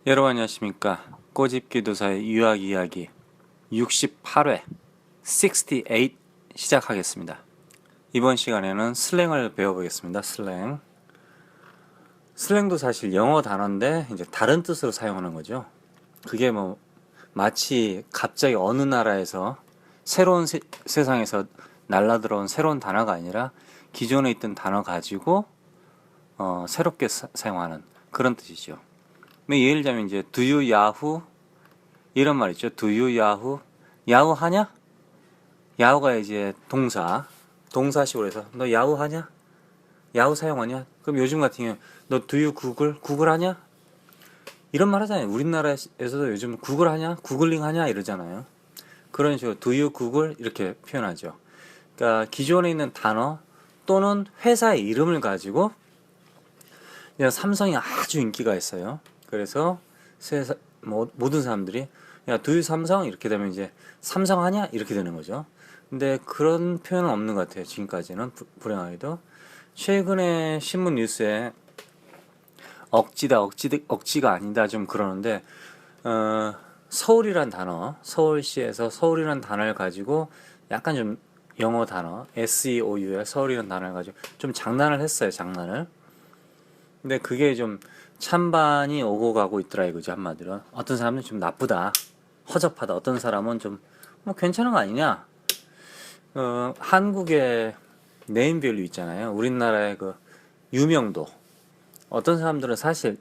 여러분 안녕하십니까. 꼬집기도사의 유학이야기 68회 68 시작하겠습니다. 이번 시간에는 슬랭을 배워보겠습니다. 슬랭도 사실 영어 단어인데 이제 다른 뜻으로 사용하는 거죠. 그게 뭐 마치 갑자기 어느 나라에서 새로운 세상에서 날라들어온 새로운 단어가 아니라 기존에 있던 단어 가지고 새롭게 사용하는 그런 뜻이죠. 예를 들자면 이제 do you yahoo 이런 말 있죠. do you yahoo 야후 하냐? 야후가 이제 동사식으로 해서 너 야후 하냐? 야후 사용하냐? 그럼 요즘 같은 경우에 너 do you 구글 하냐? 이런 말 하잖아요. 우리나라에서도 요즘 구글 하냐? 구글링 하냐? 이러잖아요. 그런 식으로 do you 구글 이렇게 표현하죠. 그러니까 기존에 있는 단어 또는 회사의 이름을 가지고 삼성이 아주 인기가 있어요. 그래서 모든 사람들이 야 do you 삼성 이렇게 되면 이제 삼성 하냐 이렇게 되는 거죠. 근데 그런 표현은 없는 것 같아요. 지금까지는 불행하게도 최근에 신문 뉴스에 억지가 아니다 좀 그러는데 서울이란 단어 서울시에서 서울이란 단어를 가지고 약간 좀 영어 단어 SEOUL 서울이란 단어를 가지고 좀 장난을 했어요. 장난을. 근데 그게 좀 찬반이 오고 가고 있더라 이거죠. 한마디로 어떤 사람은 좀 나쁘다 허접하다 어떤 사람은 좀 뭐 괜찮은 거 아니냐. 한국의 네임밸류 있잖아요. 우리나라의 그 유명도 어떤 사람들은 사실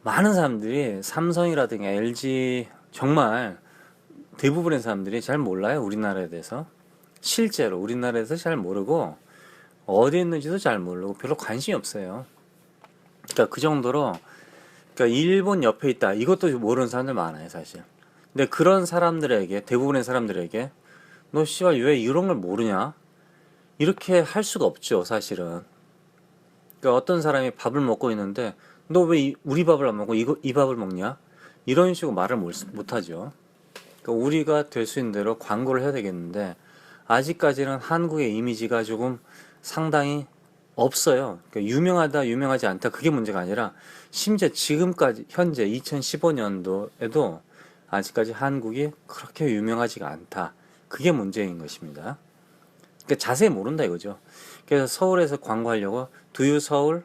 많은 사람들이 삼성이라든가 LG 정말 대부분의 사람들이 잘 몰라요. 우리나라에 대해서 실제로 우리나라에서 잘 모르고 어디 있는지도 잘 모르고 별로 관심이 없어요. 그러니까 그 정도로 그러니까 일본 옆에 있다 이것도 모르는 사람들 많아요 사실. 근데 그런 사람들에게 대부분의 사람들에게 너 씨발 왜 이런 걸 모르냐 이렇게 할 수가 없죠 사실은. 그러니까 어떤 사람이 밥을 먹고 있는데 너 왜 우리 밥을 안 먹고 이 밥을 먹냐 이런 식으로 말을 못하죠. 그러니까 우리가 될 수 있는 대로 광고를 해야 되겠는데 아직까지는 한국의 이미지가 조금 상당히 없어요. 그러니까 유명하다 유명하지 않다 그게 문제가 아니라 심지어 지금까지 현재 2015년도에도 아직까지 한국이 그렇게 유명하지가 않다. 그게 문제인 것입니다. 그러니까 자세히 모른다 이거죠. 그래서 서울에서 광고하려고 do you 서울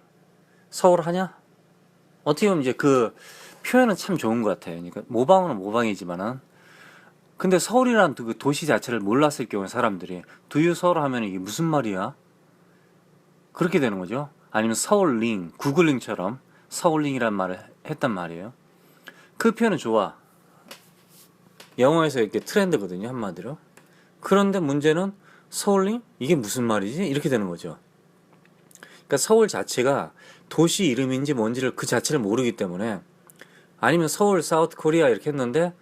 하냐? 어떻게 보면 이제 그 표현은 참 좋은 것 같아요. 그러니까 모방은 모방이지만은 근데 서울이라는 그 도시 자체를 몰랐을 경우에 사람들이 do you 서울 하면 이게 무슨 말이야? 그렇게 되는 거죠. 아니면 서울링, 구글링처럼 서울링이란 말을 했단 말이에요. 그 표현은 좋아. 영어에서 이렇게 트렌드거든요, 한마디로. 그런데 문제는 서울링? 이게 무슨 말이지? 이렇게 되는 거죠. 그러니까 서울 자체가 도시 이름인지 뭔지를 그 자체를 모르기 때문에 아니면 서울 사우트 코리아 이렇게 했는데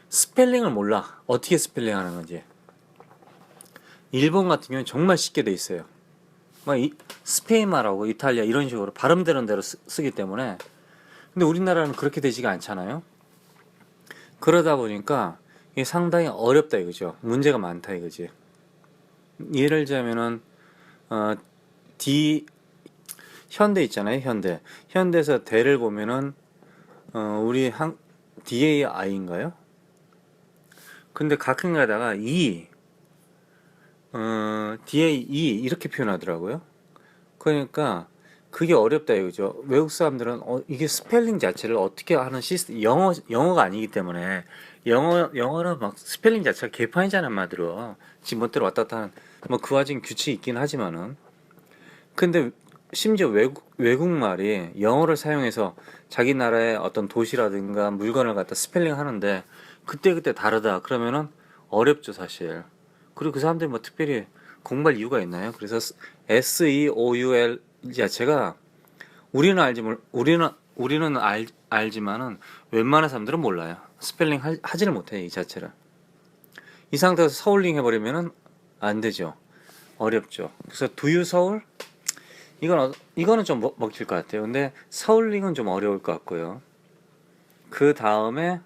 스펠링을 몰라. 어떻게 스펠링 하는 건지. 일본 같은 경우는 정말 쉽게 돼 있어요. 스페인말하고 이탈리아 이런 식으로 발음되는 대로 쓰기 때문에 근데 우리나라는 그렇게 되지가 않잖아요. 그러다 보니까 이게 상당히 어렵다 이거죠. 문제가 많다 이거지. 예를 들자면은 현대 있잖아요. 현대에서 대를 보면은 우리 DAI인가요? 근데 가끔 가다가 DAE 이렇게 표현하더라고요. 그러니까 그게 어렵다 이거죠. 외국 사람들은 이게 스펠링 자체를 어떻게 하는 시스템 영어가 아니기 때문에 영어는 막 스펠링 자체가 개판이잖아요. 한마디로 지멋대로 왔다 갔다 하는 뭐 그 와중에 규칙이 있긴 하지만은 근데 심지어 외국말이 영어를 사용해서 자기 나라의 어떤 도시라든가 물건을 갖다 스펠링 하는데 그때그때 다르다 그러면은 어렵죠 사실. 그리고 그 사람들이 뭐 특별히 공부할 이유가 있나요? 그래서 SEOUL 자체가 우리는 알지만은 웬만한 사람들은 몰라요. 스펠링 하지를 못해요 이 자체를. 이 상태에서 서울링 해버리면은 안 되죠. 어렵죠. 그래서 do you 서울? 이거는 좀 먹힐 것 같아요. 근데 서울링은 좀 어려울 것 같고요. 그 다음에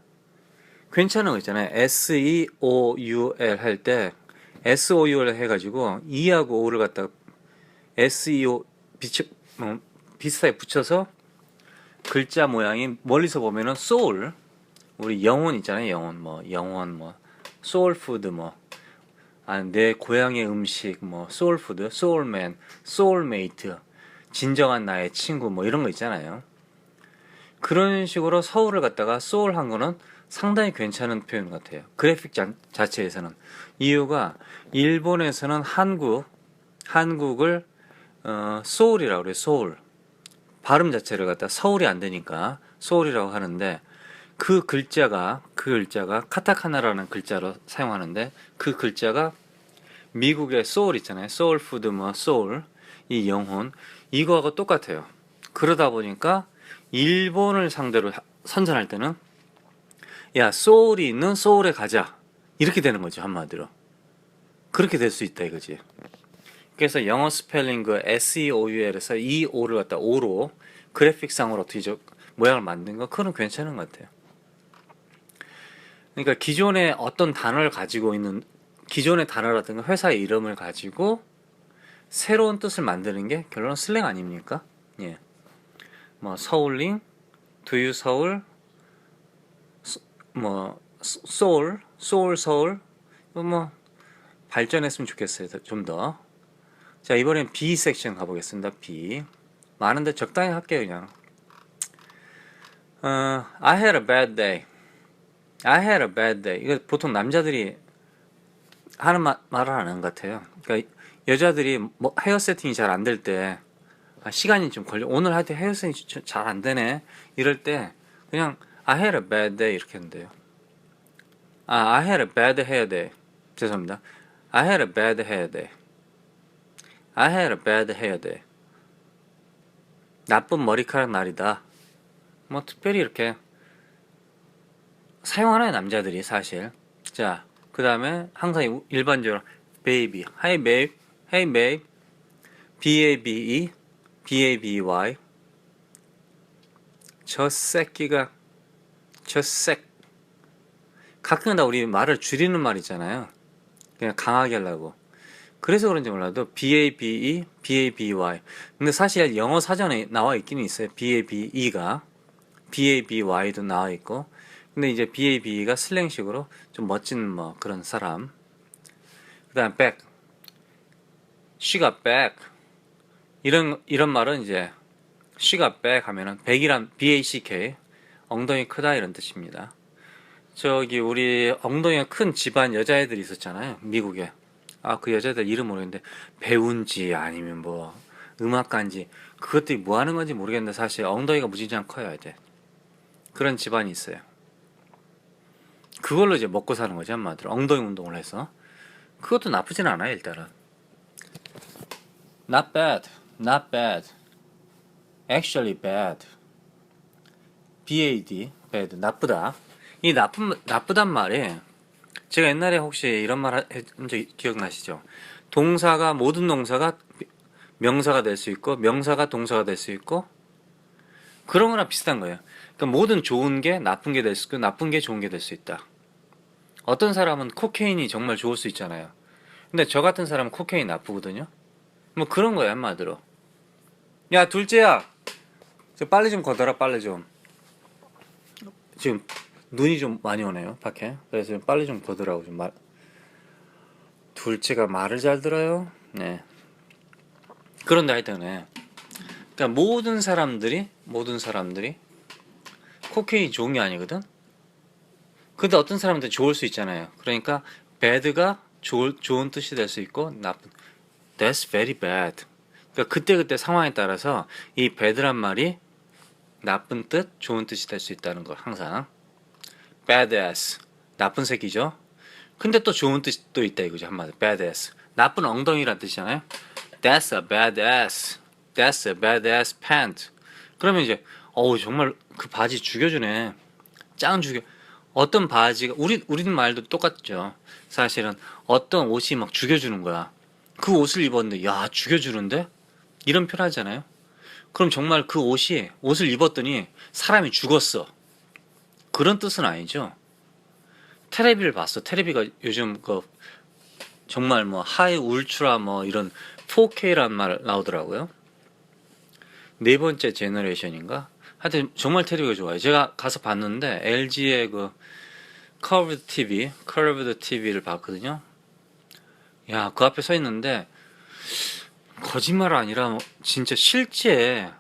괜찮은 거 있잖아요. SEOUL 할 때 SOUL 해가지고 E하고 O를 갖다 SEO 비슷하게 붙여서 글자 모양이 멀리서 보면은 soul, 우리 영혼 있잖아요. 영혼 뭐 soul food 뭐 내 고향의 음식 뭐 soul food, soul man, soulmate, 진정한 나의 친구 뭐 이런 거 있잖아요. 그런 식으로 서울을 갖다가 soul 한 거는 상당히 괜찮은 표현 같아요. 그래픽 자체에서는. 이유가 일본에서는 한국을 soul이라고 그래요. soul. 발음 자체를 갖다 서울이 안 되니까 soul이라고 하는데 그 글자가 카타카나라는 글자로 사용하는데 그 글자가 미국의 soul 있잖아요. soul food 뭐 soul 이 영혼 이거하고 똑같아요. 그러다 보니까 일본을 상대로 선전할 때는 야 soul이 있는 soul에 가자 이렇게 되는 거죠. 한마디로 그렇게 될 수 있다 이거지. 그래서 영어 스펠링 그 SEOUL에서 이 O를 갖다 O로 그래픽상으로 어떻게 모양을 만든 거 그건 괜찮은 것 같아요. 그러니까 기존의 어떤 단어를 가지고 있는 기존의 단어라든가 회사의 이름을 가지고 새로운 뜻을 만드는 게 결론은 슬랭 아닙니까? 예. 뭐 서울링, 두유 서울, 뭐 서울 뭐 발전했으면 좋겠어요. 좀 더. 자, 이번엔 B 섹션 가보겠습니다. B. 많은데 적당히 할게요, 그냥. I had a bad day. I had a bad day. 이거 보통 남자들이 하는 말을 하는 것 같아요. 그러니까 여자들이 뭐 헤어 세팅이 잘 안 될 때, 시간이 좀 걸려. 오늘 하여튼 헤어 세팅이 잘 안 되네. 이럴 때, 그냥 I had a bad day 이렇게 한대요. I had a bad hair day. 죄송합니다. I had a bad hair day. I had a bad hair day. 나쁜 머리카락 날이다. 뭐 특별히 이렇게 사용하나요 남자들이 사실. 자, 그 다음에 항상 일반적으로 baby, hi babe, hey babe, B-A-B-E, B-A-B-Y. 저 새끼가, 가끔가다 우리 말을 줄이는 말 있잖아요. 그냥 강하게 하려고. 그래서 그런지 몰라도 B-A-B-E, B-A-B-Y. 근데 사실 영어 사전에 나와 있기는 있어요. B-A-B-E가. B-A-B-Y도 나와 있고. 근데 이제 B-A-B-E가 슬랭식으로 좀 멋진 뭐 그런 사람. 그 다음 back. She got back. 이런 말은 이제 she got back 하면은 back이란 B-A-C-K. 엉덩이 크다 이런 뜻입니다. 저기 우리 엉덩이가 큰 집안 여자애들이 있었잖아요. 미국에. 그 여자들 이름 모르겠는데 배우인지 아니면 뭐 음악가인지 그것들이 뭐 하는 건지 모르겠는데 사실 엉덩이가 무지장 커야 돼. 그런 집안이 있어요. 그걸로 이제 먹고 사는 거지 한마디로 엉덩이 운동을 해서. 그것도 나쁘진 않아요 일단은. Not bad, not bad, actually bad. bad, bad, 나쁘다. 이 나쁘단 말이 제가 옛날에 혹시 이런 말 해본 적 기억나시죠? 동사가 모든 동사가 명사가 될 수 있고 명사가 동사가 될 수 있고 그런 거랑 비슷한 거예요. 그러니까 모든 좋은 게 나쁜 게 될 수 있고 나쁜 게 좋은 게 될 수 있다. 어떤 사람은 코케인이 정말 좋을 수 있잖아요. 근데 저 같은 사람은 코케인 나쁘거든요. 뭐 그런 거예요 한마디로. 야 둘째야, 저 빨리 좀 걷어라 빨리 좀. 지금 눈이 좀 많이 오네요 밖에. 그래서 빨리 좀 걷으라고 좀 둘째가 말을 잘 들어요. 네. 그런데 하여튼에 그러니까 모든 사람들이 코케인이 좋은 게 아니거든. 근데 어떤 사람들은 좋을 수 있잖아요. 그러니까 bad가 좋은 뜻이 될 수 있고 나쁜. That's very bad. 그러니까 그때 상황에 따라서 이 bad란 말이 나쁜 뜻, 좋은 뜻이 될 수 있다는 거 항상. badass 나쁜 새끼죠. 근데 또 좋은 뜻도 있다 이거죠 한마디로. badass 나쁜 엉덩이란 뜻이잖아요. That's a badass. That's a badass pant. 그러면 이제 정말 그 바지 죽여주네. 짱 죽여. 어떤 바지가 우리 말도 똑같죠. 사실은 어떤 옷이 막 죽여주는 거야. 그 옷을 입었는데 야 죽여주는데 이런 표현 하잖아요. 그럼 정말 그 옷을 입었더니 사람이 죽었어. 그런 뜻은 아니죠. 테레비를 봤어. 테레비가 요즘 정말 뭐 하이 울트라 뭐 이런 4K란 말 나오더라고요. 네 번째 제너레이션인가 하여튼 정말 테리가 좋아요. 제가 가서 봤는데 LG의 그 커브드 TV를 봤거든요. 야, 그 앞에 서 있는데 거짓말 아니라 진짜 실제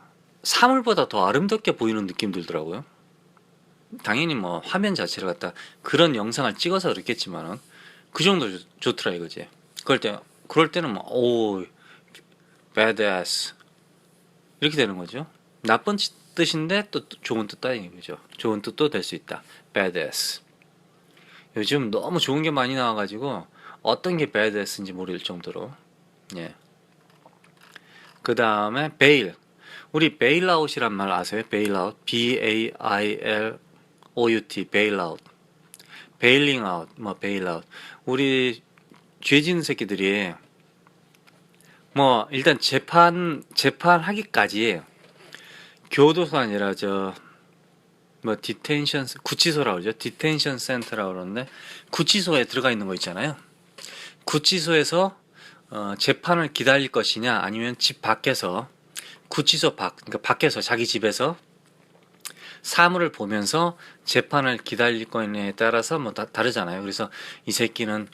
사물보다 더 아름답게 보이는 느낌 들더라고요. 당연히 뭐 화면 자체를 갖다 그런 영상을 찍어서 그렇겠지만은 그 정도 좋더라 이거지. 그럴 때는 막 오, badass 이렇게 되는 거죠. 나쁜 뜻인데 또 좋은 뜻도 아닌 거죠. 좋은 뜻도 될 수 있다. badass. 요즘 너무 좋은 게 많이 나와가지고 어떤 게 badass인지 모를 정도로. 예. 그 다음에 베일. 우리 베일아웃이란 말 아세요? 베일아웃. B-A-I-L-O-U-T. 베일아웃. 베일링 아웃. 뭐 베일아웃. 우리 죄 지은 새끼들이 뭐 일단 재판하기까지 교도소가 아니라 뭐 디텐션 구치소라고 그러죠. 디텐션 센터라고 그러는데 구치소에 들어가 있는 거 있잖아요. 구치소에서 재판을 기다릴 것이냐 아니면 집 밖에서 구치소 그러니까 밖에서 자기 집에서 사물을 보면서 재판을 기다릴 거냐에 따라서 뭐 다르잖아요. 그래서 이 새끼는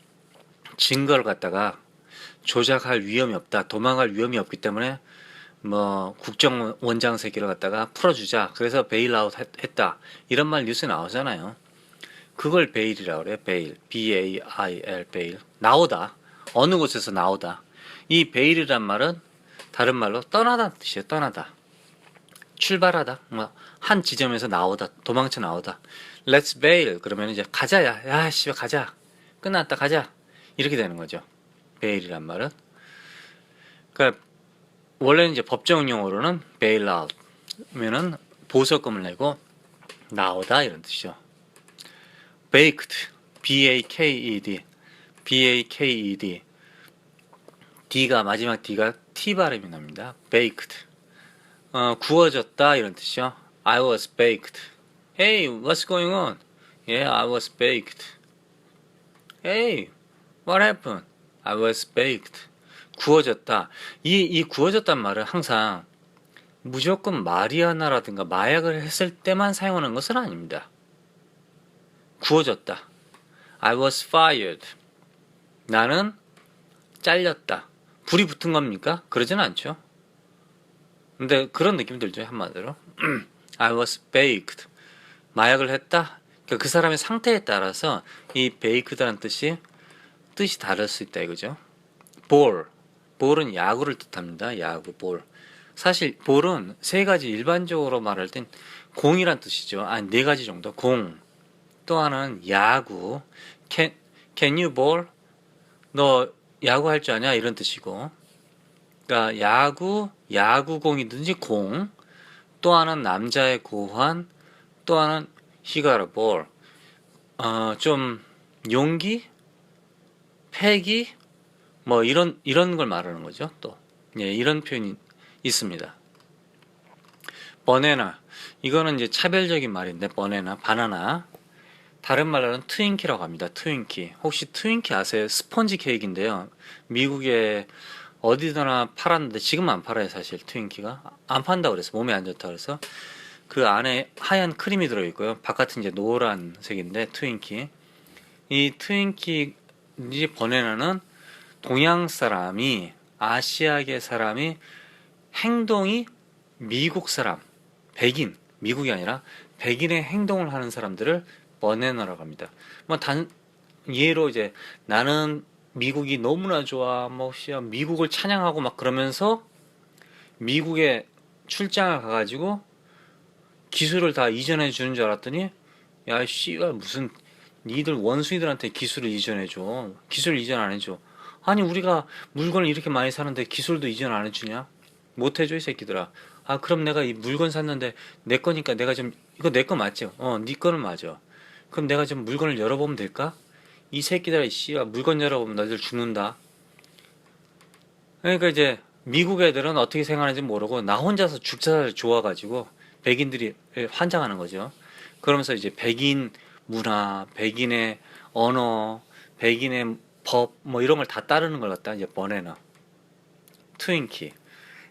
증거를 갖다가 조작할 위험이 없다, 도망갈 위험이 없기 때문에 뭐 국정원장 새끼를 갖다가 풀어주자. 그래서 베일아웃 했다. 이런 말 뉴스에 나오잖아요. 그걸 베일이라고 그래요. 베일. B-A-I-L 베일. 나오다. 어느 곳에서 나오다. 이 베일이란 말은 다른 말로 떠나다는 뜻이에요. 떠나다. 출발하다. 뭐 한 지점에서 나오다. 도망쳐 나오다. Let's bail. 그러면 이제 가자야. 야, 씨, 가자. 끝났다. 가자. 이렇게 되는 거죠. 베일이란 말은. 그러니까 원래는 이제 법정 용어로는 bail out면은 보석금을 내고 나오다 이런 뜻이죠. baked, B-A-K-E-D, B-A-K-E-D, D가 마지막 D가 T 발음이 납니다. baked, 구워졌다 이런 뜻이죠. I was baked. Hey, what's going on? Yeah, I was baked. Hey, what happened? I was baked. 구워졌다. 이 구워졌단 말은 항상 무조건 마리아나라든가 마약을 했을 때만 사용하는 것은 아닙니다. 구워졌다. I was fired. 나는 잘렸다. 불이 붙은 겁니까? 그러진 않죠. 근데 그런 느낌 들죠, 한마디로. I was baked. 마약을 했다? 그러니까 그 사람의 상태에 따라서 이 baked라는 뜻이 다를 수 있다 이거죠. ball. 볼은 야구를 뜻합니다. 야구, 볼. 사실 볼은 세 가지 일반적으로 말할 땐 공이란 뜻이죠. 네 가지 정도. 공. 또 하나는 야구. Can you ball? 너 야구 할 줄 아냐? 이런 뜻이고. 그러니까 야구공이든지 공. 또 하나는 남자의 고환. 또 하나는 he got a ball. 좀 용기? 패기? 뭐 이런 걸 말하는 거죠. 또 예, 이런 표현이 있습니다. 버네나 이거는 이제 차별적인 말인데 바나나 다른 말로는 트윈키라고 합니다. 트윈키 혹시 트윈키 아세요? 스펀지 케이크인데요. 미국에 어디서나 팔았는데 지금 안 팔아요. 사실 트윈키가 안 판다고 그래서 몸에 안 좋다고 그래서 그 안에 하얀 크림이 들어있고요. 바깥은 이제 노란색인데 트윈키 이 트윈키 이 버네나는 동양 사람이 아시아계 사람이 행동이 미국 사람 백인 미국이 아니라 백인의 행동을 하는 사람들을 버네너라고 합니다. 뭐 예로 이제 나는 미국이 너무나 좋아 뭐 미국을 찬양하고 막 그러면서 미국에 출장을 가가지고 기술을 다 이전해 주는 줄 알았더니 야 씨가 무슨 니들 원숭이들한테 기술을 이전해줘. 기술 이전 안 해줘. 아니 우리가 물건을 이렇게 많이 사는데 기술도 이전 안 해주냐? 못 해줘 이 새끼들아. 아 그럼 내가 이 물건 샀는데 내 거니까 내가 좀 이거 내 거 맞죠? 네 거는 맞아. 그럼 내가 좀 물건을 열어보면 될까? 이 새끼들아 씨가 물건 열어보면 너희들 죽는다. 그러니까 이제 미국 애들은 어떻게 생각하는지 모르고 나 혼자서 죽자를 좋아가지고 백인들이 환장하는 거죠. 그러면서 이제 백인 문화, 백인의 언어, 백인의 법, 뭐 이런 걸 다 따르는 걸 갖다 이제 버네너, 트윈키.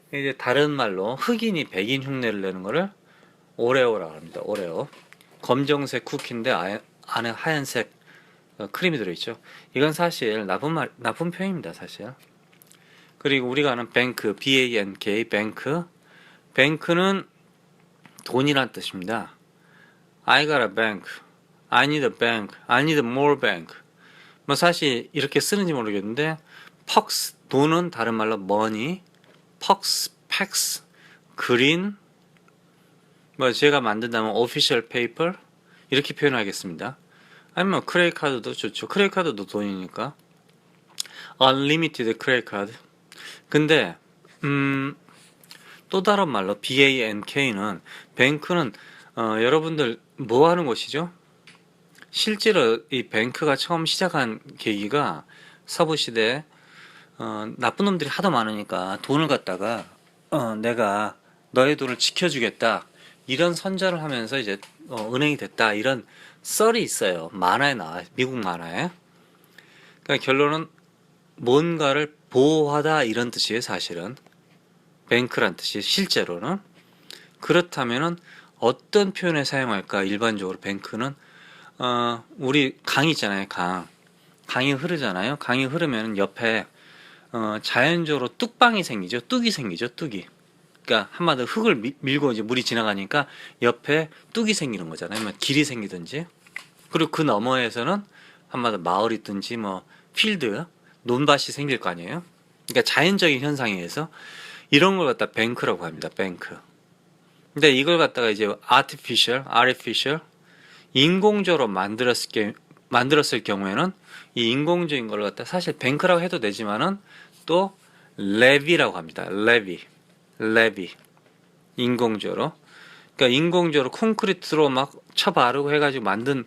이제 다른 말로 흑인이 백인 흉내를 내는 거를 오레오라고 합니다. 오레오. 검정색 쿠키인데 안에 하얀색 크림이 들어있죠. 이건 사실 나쁜 표현입니다, 사실. 그리고 우리가 아는 뱅크, B-A-N-K, 뱅크. 뱅크는 돈이란 뜻입니다. I got a bank. I need a bank. I need more bank. 뭐 사실 이렇게 쓰는지 모르겠는데 퍽스 돈은 다른 말로 money, 퍽스, 팩스, 그린 뭐 제가 만든다면 official paper 이렇게 표현하겠습니다. 아니면 크레딧 카드도 좋죠. 크레딧 카드도 돈이니까 unlimited 크레딧 카드. 근데 또 다른 말로 BANK는 뱅크는 여러분들 뭐 하는 곳이죠? 실제로 이 뱅크가 처음 시작한 계기가 서부시대 나쁜 놈들이 하도 많으니까 돈을 갖다가 내가 너의 돈을 지켜주겠다 이런 선전을 하면서 이제 은행이 됐다 이런 썰이 있어요. 만화에 나와 미국 만화에. 그러니까 결론은 뭔가를 보호하다 이런 뜻이에요. 사실은 뱅크란 뜻이 실제로는. 그렇다면은 어떤 표현에 사용할까? 일반적으로 뱅크는 우리 강 있잖아요. 강이 흐르잖아요. 강이 흐르면 옆에 자연적으로 뚝방이 생기죠. 뚝이 생기죠. 뚝이. 그러니까 한마디로 흙을 밀고 이제 물이 지나가니까 옆에 뚝이 생기는 거잖아요. 뭐 길이 생기든지. 그리고 그 너머에서는 한마디로 마을이 있든지 뭐 필드, 논밭이 생길 거 아니에요. 그러니까 자연적인 현상에 의해서 이런 걸 갖다 뱅크라고 합니다. 뱅크. 근데 이걸 갖다가 이제 artificial 인공적으로 만들었을 경우에는 이 인공적인 걸 갖다 사실 뱅크라고 해도 되지만은 또 레비라고 합니다. 레비 인공적으로. 그러니까 인공적으로 콘크리트로 막 쳐바르고 해가지고 만든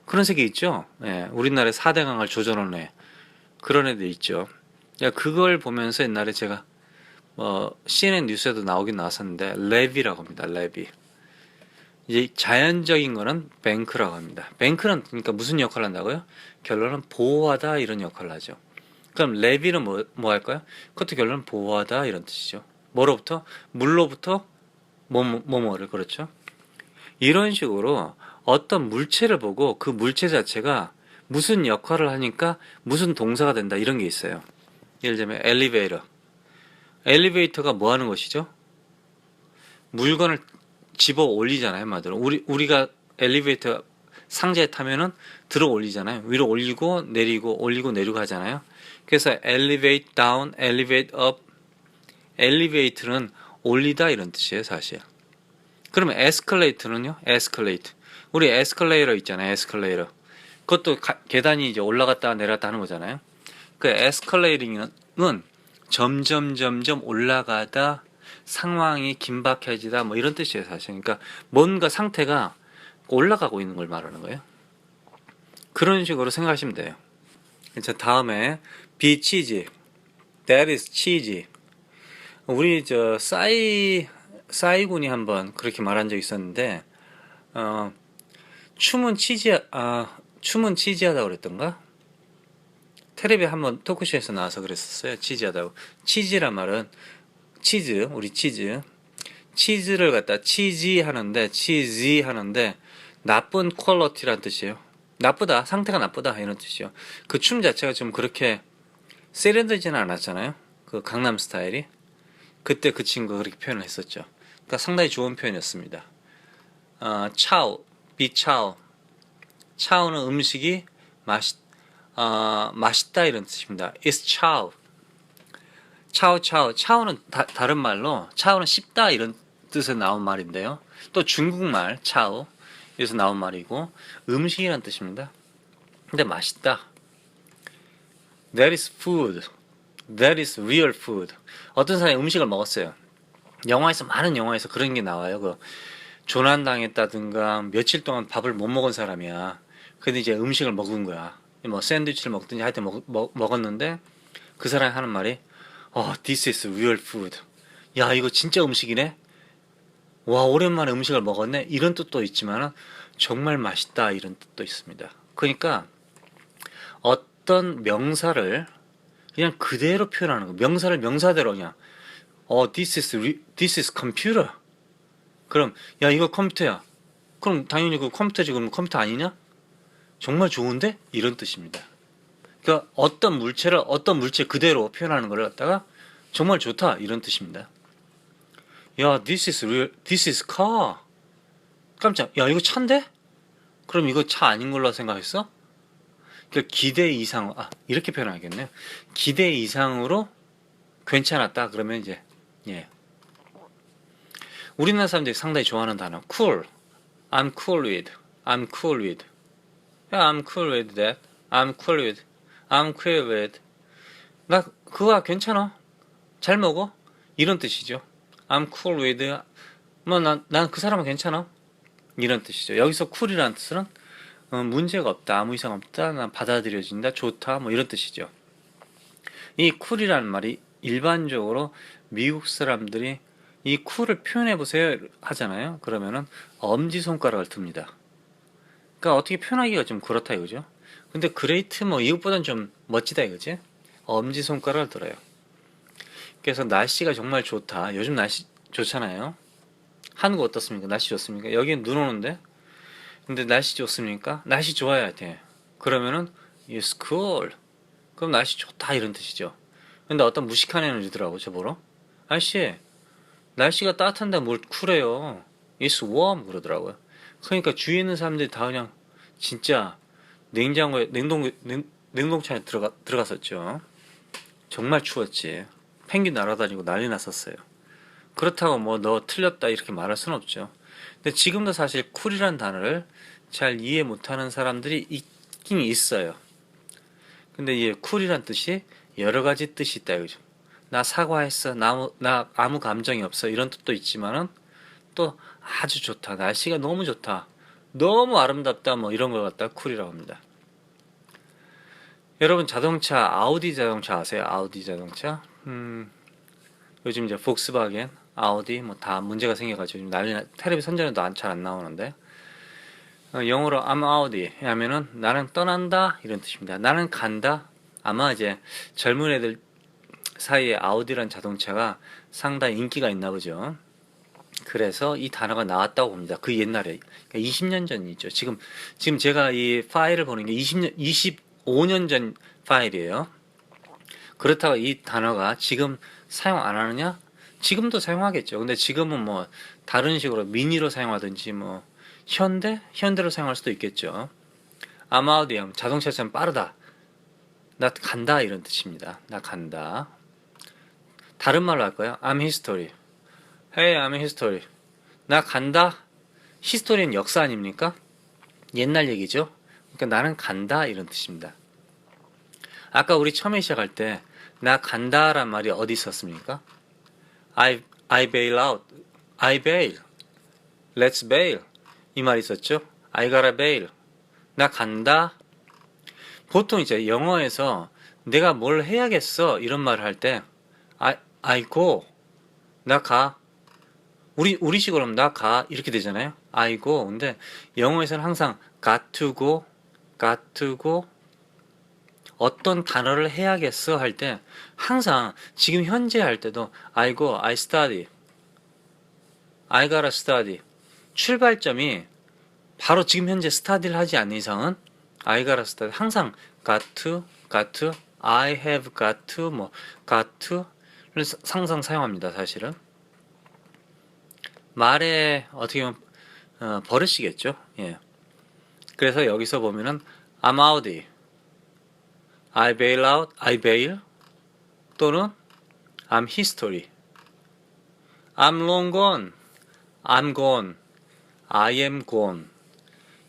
그런 색이 있죠. 예, 우리나라의 4대강을 조져놓은 애 그런 애들 있죠. 그걸 보면서 옛날에 제가 CNN 뉴스에도 나오긴 나왔었는데 레비라고 합니다. 레비. 이제 자연적인 거는 뱅크라고 합니다. 뱅크는 그러니까 무슨 역할을 한다고요? 결론은 보호하다 이런 역할을 하죠. 그럼 레비는 뭐 할까요? 그것도 결론은 보호하다 이런 뜻이죠. 뭐로부터? 물로부터 뭐뭐를 그렇죠. 이런 식으로 어떤 물체를 보고 그 물체 자체가 무슨 역할을 하니까 무슨 동사가 된다 이런 게 있어요. 예를 들면 엘리베이터가 뭐 하는 것이죠? 물건을 집어 올리잖아요, 말대로. 우리가 엘리베이터 상자에 타면은 들어 올리잖아요. 위로 올리고 내리고 올리고 내리고 하잖아요. 그래서 elevate down, elevate up. 엘리베이터는 올리다 이런 뜻이에요, 사실. 그러면 에스컬레이터는요? 에스컬레이터. 우리 에스컬레이터 있잖아요, 에스컬레이터. 그것도 계단이 이제 올라갔다 내려갔다 하는 거잖아요. 그 에스컬레이팅은 점점 올라가다 상황이 긴박해지다 뭐 이런 뜻이에요, 사실. 그러니까 뭔가 상태가 올라가고 있는 걸 말하는 거예요. 그런 식으로 생각하시면 돼요. 자, 다음에 be cheesy. That is cheesy. 우리 싸이군이 한번 그렇게 말한 적이 있었는데 춤은 치지하다고 그랬던가? 텔레비에 한번 토크쇼에서 나와서 그랬었어요. 치지하다고. 치즈란 말은 치즈, 우리 치즈를 갖다 치지 하는데 나쁜 퀄러티란 뜻이에요. 나쁘다, 상태가 나쁘다 이런 뜻이요. 그 춤 자체가 좀 그렇게 세련되지는 않았잖아요. 그 강남 스타일이. 그때 그 친구가 그렇게 표현을 했었죠. 그러니까 상당히 좋은 표현이었습니다. 차오는 음식이 맛있다 이런 뜻입니다. It's chow. 차오는 다른 말로 차오는 씹다 이런 뜻에서 나온 말인데요. 또 중국말 차오 여기서 나온 말이고 음식이란 뜻입니다. 근데 맛있다. That is food. That is real food. 어떤 사람이 음식을 먹었어요. 많은 영화에서 그런 게 나와요. 조난당했다든가 며칠 동안 밥을 못 먹은 사람이야. 근데 이제 음식을 먹은 거야. 뭐 샌드위치를 먹든지 하여튼 먹었는데 그 사람이 하는 말이 this is real food. 야, 이거 진짜 음식이네. 와, 오랜만에 음식을 먹었네. 이런 뜻도 있지만 정말 맛있다 이런 뜻도 있습니다. 그러니까 어떤 명사를 그냥 그대로 표현하는 거. 명사를 명사대로 그냥 this is computer. 그럼 야 이거 컴퓨터야. 그럼 당연히 그 컴퓨터 지금 컴퓨터 아니냐? 정말 좋은데? 이런 뜻입니다. 그러니까 어떤 물체 그대로 표현하는 걸 갖다가 정말 좋다 이런 뜻입니다. 야, this is car. 깜짝, 야, 이거 차인데? 그럼 이거 차 아닌 걸로 생각했어? 그러니까 기대 이상, 이렇게 표현하겠네요. 기대 이상으로 괜찮았다. 그러면 이제, 예. 우리나라 사람들이 상당히 좋아하는 단어, cool. I'm cool with. I'm cool with. Yeah, I'm cool with that. I'm cool with. I'm cool with. 나 그거 괜찮아. 잘 먹어. 이런 뜻이죠. I'm cool with. 뭐, 난 그 사람은 괜찮아. 이런 뜻이죠. 여기서 cool이라는 뜻은 문제가 없다, 아무 이상 없다, 난 받아들여진다, 좋다, 뭐 이런 뜻이죠. 이 cool이라는 말이 일반적으로 미국 사람들이 이 cool을 표현해 보세요 하잖아요. 그러면은 엄지손가락을 듭니다. 그러니까 어떻게 표현하기가 좀 그렇다 이거죠. 근데 great 뭐 이것보단 좀 멋지다 이거지. 엄지손가락을 들어요. 그래서 날씨가 정말 좋다. 요즘 날씨 좋잖아요. 한국 어떻습니까? 날씨 좋습니까? 여기는 눈 오는데? 근데 날씨 좋습니까? 날씨 좋아야 돼. 그러면은 It's cool. 그럼 날씨 좋다 이런 뜻이죠. 근데 어떤 무식한 애는 이러더라고 저보러. 아저씨 날씨가 따뜻한데 뭘 쿨해요. It's warm 그러더라고요. 그러니까 주위에 있는 사람들이 다 그냥 진짜 냉동차에 들어갔었죠. 정말 추웠지. 펭귄 날아다니고 난리 났었어요. 그렇다고 뭐 너 틀렸다 이렇게 말할 수는 없죠. 근데 지금도 사실 쿨이라는 단어를 잘 이해 못하는 사람들이 있긴 있어요. 근데 이 쿨이란 뜻이 여러 가지 뜻이 있다 이거죠. 나 사과했어. 나 아무 감정이 없어. 이런 뜻도 있지만은 또 아주 좋다. 날씨가 너무 좋다. 너무 아름답다. 뭐 이런 걸 갖다 쿨이라고 합니다. 여러분 자동차 아우디 자동차 아세요? 아우디 자동차? 요즘 이제 폭스바겐, 아우디 뭐 다 문제가 생겨가지고 지금 텔레비 선전에도 잘 안 나오는데 영어로 I'm Audi 하면은 나는 떠난다 이런 뜻입니다. 나는 간다. 아마 이제 젊은 애들 사이에 아우디란 자동차가 상당히 인기가 있나 보죠. 그래서 이 단어가 나왔다고 봅니다. 그 옛날에 그러니까 20년 전이죠. 지금 제가 이 파일을 보는 게 25년 전 파일이에요. 그렇다고 이 단어가 지금 사용 안 하느냐? 지금도 사용하겠죠. 근데 지금은 뭐 다른 식으로 미니로 사용하든지 뭐 현대로 사용할 수도 있겠죠. 아마우디엄 자동차처럼 빠르다. 나 간다 이런 뜻입니다. 나 간다. 다른 말로 할까요? I'm history. Hey, I'm history. 나 간다. 히스토리는 역사 아닙니까? 옛날 얘기죠. 그러니까 나는 간다 이런 뜻입니다. 아까 우리 처음에 시작할 때 나 간다란 말이 어디 있었습니까? I bail out. I bail. Let's bail. 이 말이 있었죠? I gotta bail. 나 간다. 보통 이제 영어에서 내가 뭘 해야겠어 이런 말을 할 때 I go. 나 가. 우리식으로 하면 나 가 이렇게 되잖아요. I go. 근데 영어에서는 항상 got to go. 어떤 단어를 해야겠어 할 때 항상 지금 현재 할 때도 I go, I study, I gotta study 출발점이 바로 지금 현재 study를 하지 않는 이상은 I gotta study 항상 got to, I have got to, 뭐 got to를 항상 사용합니다. 사실은 말에 어떻게 보면 버릇이겠죠. 예. 그래서 여기서 보면은 I'm Audi I bail out, I bail 또는 I'm history I'm long gone, I'm gone, I am gone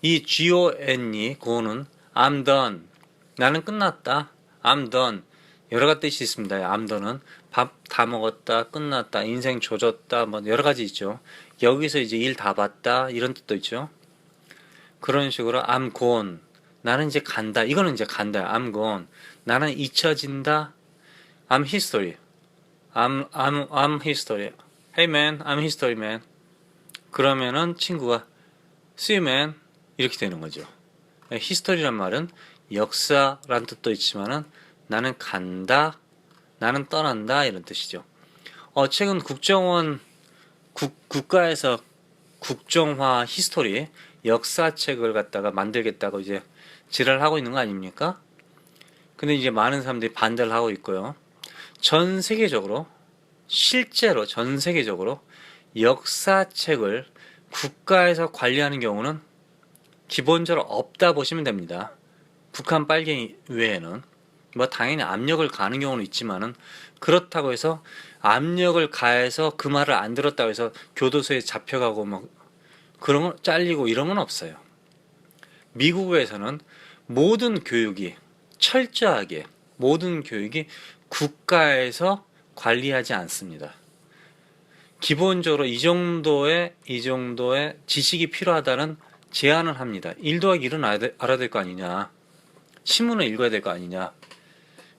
이 gone이 gone은 I'm done 나는 끝났다 I'm done 여러 가지 뜻이 있습니다. I'm done은 밥 다 먹었다, 끝났다, 인생 조졌다 뭐 여러 가지 있죠. 여기서 이제 일 다 봤다 이런 뜻도 있죠. 그런 식으로 I'm gone 나는 이제 간다. 이거는 이제 간다. I'm gone. 나는 잊혀진다. I'm history. I'm history. Hey man, I'm history man. 그러면은 친구가 See you man. 이렇게 되는 거죠. history란 말은 역사란 뜻도 있지만은 나는 간다. 나는 떠난다. 이런 뜻이죠. 최근 국정원 국가에서 국정화 히스토리 역사책을 갖다가 만들겠다고 이제 지랄하고 있는 거 아닙니까? 근데 이제 많은 사람들이 반대를 하고 있고요. 전 세계적으로 실제로 전 세계적으로 역사책을 국가에서 관리하는 경우는 기본적으로 없다 보시면 됩니다. 북한 빨갱이 외에는 뭐 당연히 압력을 가하는 경우는 있지만은 그렇다고 해서 압력을 가해서 그 말을 안 들었다고 해서 교도소에 잡혀가고 뭐 그런 거 잘리고 이런 건 없어요. 미국에서는 모든 교육이 철저하게 모든 교육이 국가에서 관리하지 않습니다. 기본적으로 이 정도의 지식이 필요하다는 제안을 합니다. 1 더하기 1은 알아야 될 거 아니냐. 신문을 읽어야 될 거 아니냐.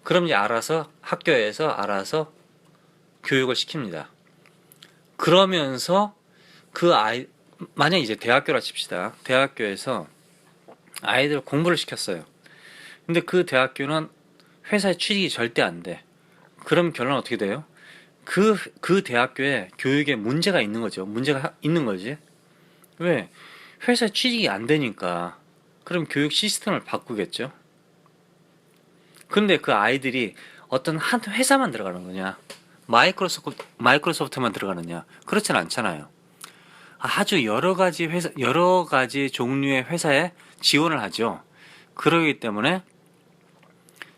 그럼 이제 알아서 학교에서 알아서 교육을 시킵니다. 그러면서 그 아이 만약 이제 대학교라 칩시다. 대학교에서 아이들 공부를 시켰어요. 근데 그 대학교는 회사에 취직이 절대 안 돼. 그럼 결론은 어떻게 돼요? 그 대학교에 교육에 문제가 있는 거죠. 문제가 있는 거지. 왜? 회사에 취직이 안 되니까. 그럼 교육 시스템을 바꾸겠죠. 그런데 그 아이들이 어떤 한 회사만 들어가는 거냐? 마이크로소프트만 들어가느냐? 그렇진 않잖아요. 아주 여러 가지 종류의 회사에 지원을 하죠. 그러기 때문에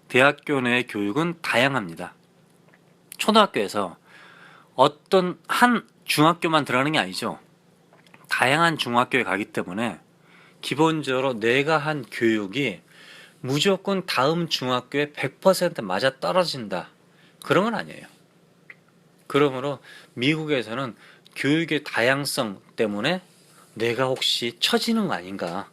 대학교 내 교육은 다양합니다. 초등학교에서 어떤 한 중학교만 들어가는 게 아니죠. 다양한 중학교에 가기 때문에 기본적으로 내가 한 교육이 무조건 다음 중학교에 100% 맞아 떨어진다. 그런 건 아니에요. 그러므로 미국에서는 교육의 다양성 때문에 내가 혹시 처지는 거 아닌가.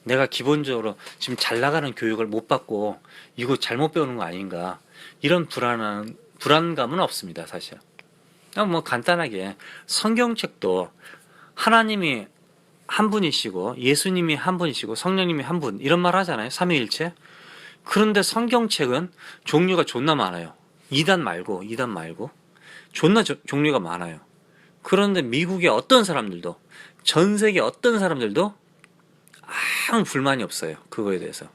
내가 기본적으로 지금 잘 나가는 교육을 못 받고 이거 잘못 배우는 거 아닌가. 이런 불안감은 없습니다, 사실. 뭐 간단하게 성경책도 하나님이 한 분이시고 예수님이 한 분이시고 성령님이 한 분 이런 말 하잖아요. 삼위일체. 그런데 성경책은 종류가 존나 많아요. 2단 말고 존나 종류가 많아요. 그런데 미국의 어떤 사람들도 전 세계 어떤 사람들도 아무 불만이 없어요. 그거에 대해서.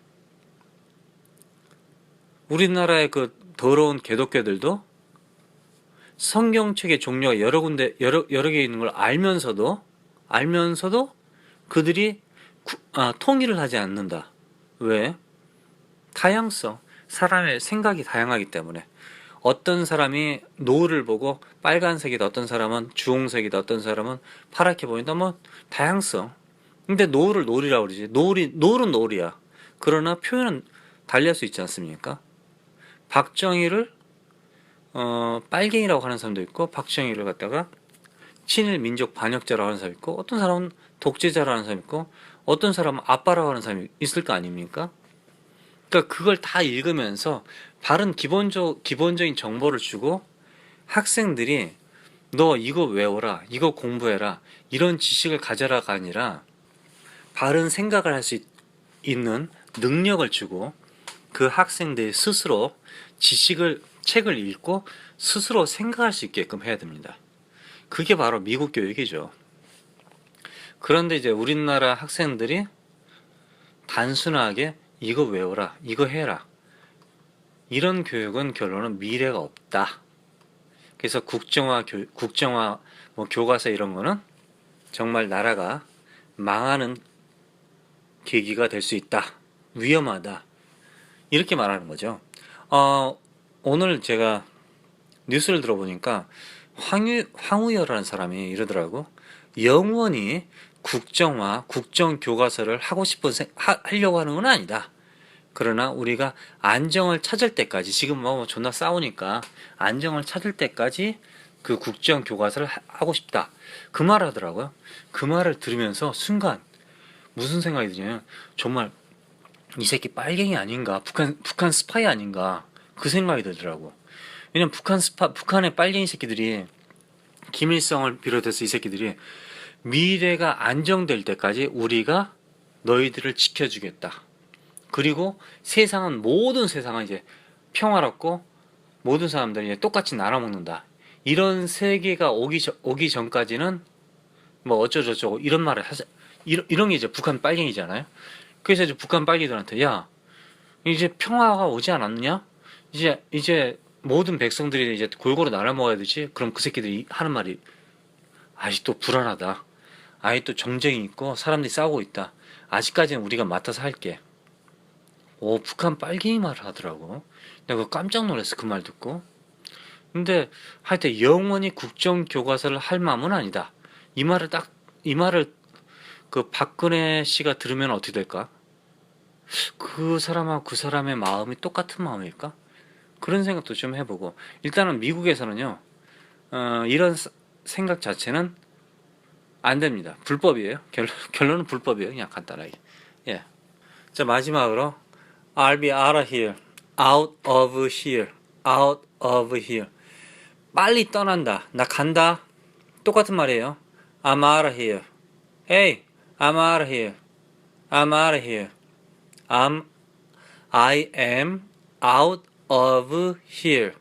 우리나라의 그 더러운 개독교들도 성경책의 종류가 여러 개 있는 걸 알면서도 그들이 통일을 하지 않는다. 왜? 다양성. 사람의 생각이 다양하기 때문에. 어떤 사람이 노을을 보고 빨간색이다. 어떤 사람은 주홍색이다. 어떤 사람은 파랗게 보인다. 뭐 다양성. 근데 노을을 노을이라고 그러지. 노을은 노을이야. 그러나 표현은 달리할 수 있지 않습니까? 박정희를 빨갱이라고 하는 사람도 있고 박정희를 갖다가 친일 민족 반역자라고 하는 사람이 있고 어떤 사람은 독재자라고 하는 사람이 있고 어떤 사람은 아빠라고 하는 사람이 있을 거 아닙니까? 그러니까 그걸 다 읽으면서 바른 기본적인 정보를 주고 학생들이 너 이거 외워라, 이거 공부해라, 이런 지식을 가져라가 아니라 바른 생각을 할 수 있는 능력을 주고 그 학생들이 스스로 책을 읽고 스스로 생각할 수 있게끔 해야 됩니다. 그게 바로 미국 교육이죠. 그런데 이제 우리나라 학생들이 단순하게 이거 외워라, 이거 해라. 이런 교육은 결론은 미래가 없다. 그래서 국정화 뭐 교과서 이런 거는 정말 나라가 망하는 계기가 될 수 있다. 위험하다. 이렇게 말하는 거죠. 오늘 제가 뉴스를 들어보니까 황우여라는 사람이 이러더라고. 영원히 국정교과서를 하려고 하는 건 아니다. 그러나 우리가 안정을 찾을 때까지, 지금 뭐 존나 싸우니까 안정을 찾을 때까지 그 국정교과서를 하고 싶다. 그 말 하더라고요. 그 말을 들으면서 순간 무슨 생각이 드냐면 정말 이 새끼 빨갱이 아닌가, 북한 스파이 아닌가, 그 생각이 들더라고. 왜냐면 북한의 빨갱이 새끼들이, 김일성을 비롯해서 이 새끼들이 미래가 안정될 때까지 우리가 너희들을 지켜주겠다. 그리고 모든 세상은 이제 평화롭고 모든 사람들이 이제 똑같이 나눠먹는다. 이런 세계가 오기 전까지는 뭐 어쩌고저쩌고 이런 말을 하자. 이런 게 이제 북한 빨갱이잖아요. 그래서 이제 북한 빨갱이들한테 야 이제 평화가 오지 않았느냐? 이제 모든 백성들이 이제 골고루 나눠 먹어야 되지. 그럼 그 새끼들이 하는 말이 아직도 불안하다. 아직도 정쟁이 있고 사람들이 싸우고 있다. 아직까지는 우리가 맡아서 할게. 오, 북한 빨갱이 말을 하더라고. 내가 깜짝 놀랐어, 그 말 듣고. 근데 하여튼 영원히 국정교과서를 할 마음은 아니다. 이 말을 그 박근혜 씨가 들으면 어떻게 될까? 그 사람하고 그 사람의 마음이 똑같은 마음일까? 그런 생각도 좀 해보고. 일단은 미국에서는요, 이런 생각 자체는 안 됩니다. 불법이에요. 결론은 불법이에요. 그냥 간단하게. 예. 자, 마지막으로 I'll be out of here. Out of here. Out of here. 빨리 떠난다. 나 간다. 똑같은 말이에요. I'm out of here. Hey, I'm out of here. I'm out of here. I am out of here.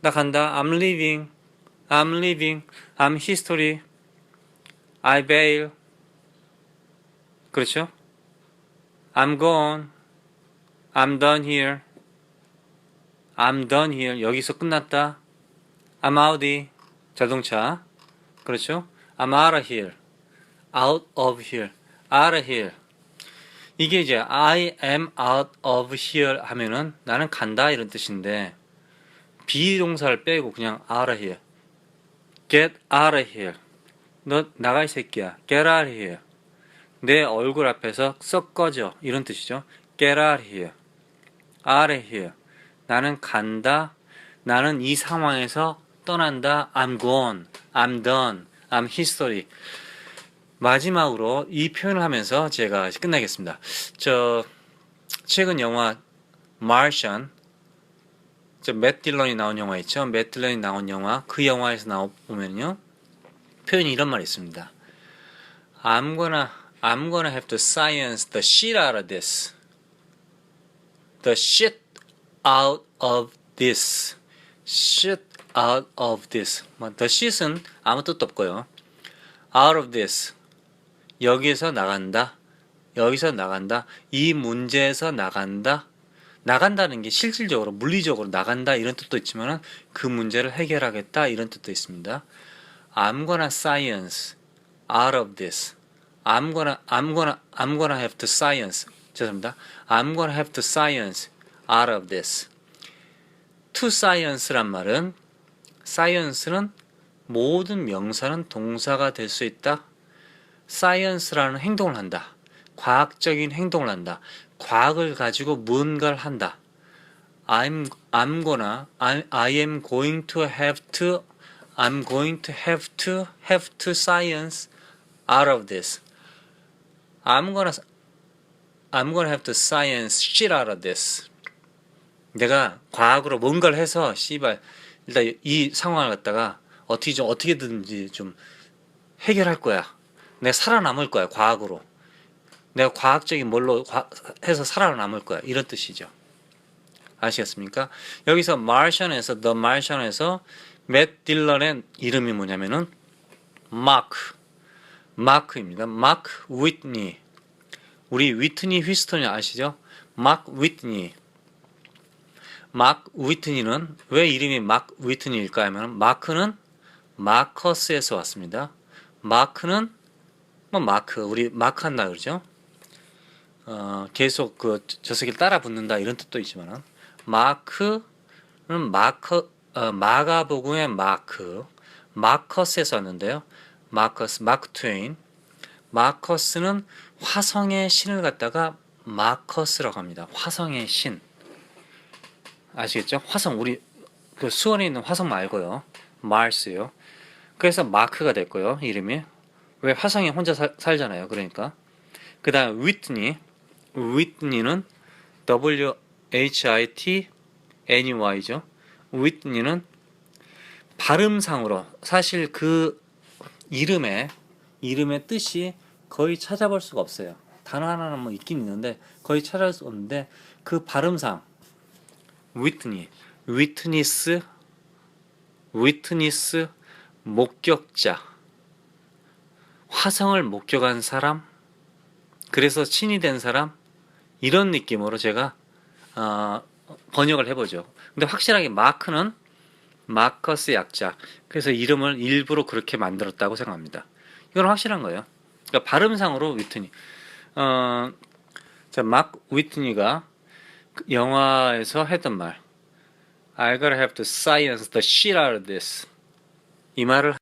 나 간다. I'm leaving. I'm leaving. I'm history. I bail. 그렇죠? I'm gone. I'm done here. I'm done here. 여기서 끝났다. I'm out이 자동차. 그렇죠? I'm out of here. Out of here. Out of here. 이게 이제 I am out of here 하면은 나는 간다 이런 뜻인데 비동사를 빼고 그냥 out of here. Get out of here. 너 나가 이 새끼야. Get out of here. 내 얼굴 앞에서 썩 꺼져 이런 뜻이죠. Get out of here. Out of here. 나는 간다. 나는 이 상황에서 떠난다. I'm gone. I'm done. I'm history. 마지막으로 이 표현을 하면서 제가 끝나겠습니다. 최근 영화 Martian, 맷 딜런이 나온 영화 있죠. 맷 딜런이 나온 영화, 그 영화에서 나오면요 표현이 이런 말이 있습니다. I'm gonna have to science the shit out of this. The shit out of this. Shit out of this. The shit은 아무 뜻도 없고요. Out of this. 여기에서 나간다. 여기서 나간다. 이 문제에서 나간다. 나간다는 게 실질적으로 물리적으로 나간다 이런 뜻도 있지만 그 문제를 해결하겠다 이런 뜻도 있습니다. I'm gonna science out of this. I'm gonna have to science. 죄송합니다. I'm gonna have to science out of this. To science란 말은 science는 모든 명사는 동사가 될 수 있다. science라는 행동을 한다. 과학적인 행동을 한다. 과학을 가지고 무언가를 한다. I am going to have to science out of this. I'm gonna have to science shit out of this. 내가 과학으로 뭔가를 해서 씨발 일단 이 상황을 갖다가 어떻게든지 좀 해결할 거야. 내가 살아남을 거야, 과학으로. 내가 과학적인 뭘로 해서 살아남을 거야. 이런 뜻이죠. 아시겠습니까? 여기서 The Martian에서 맷 딜런의 이름이 뭐냐면은 마크입니다. 마크 위트니. 우리 위트니 휴스턴이 아시죠? 마크 위트니. 마크 위트니는 왜 이름이 마크 위트니일까 하면 마크는 마커스에서 왔습니다. 마크는 우리 마크 한다 그러죠. 계속 저 새끼를 따라 붙는다 이런 뜻도 있지만 마크는 마가복음의 마커스에서 왔는데요. 마크 트웨인. 마커스는 화성의 신을 갖다가 마커스라고 합니다. 화성의 신. 아시겠죠? 화성 우리 수원에 있는 화성 말고요. 마스요. 그래서 마크가 됐고요. 이름이. 왜 화성에 혼자 살잖아요. 그러니까. 그 다음 위트니는 WHITNEY죠. 위트니는 발음상으로 사실 그 이름의 뜻이 거의 찾아볼 수가 없어요. 단어 하나는 뭐 있긴 있는데 거의 찾아볼 수 없는데 그 발음상 위트니스 목격자 화성을 목격한 사람, 그래서 신이 된 사람, 이런 느낌으로 제가 번역을 해보죠. 근데 확실하게 마크는 마커스 약자, 그래서 이름을 일부러 그렇게 만들었다고 생각합니다. 이건 확실한 거예요. 그러니까 발음상으로 위트니. 자, 막 위트니가 영화에서 했던 말, I gotta have to science the shit out of this. 이 말을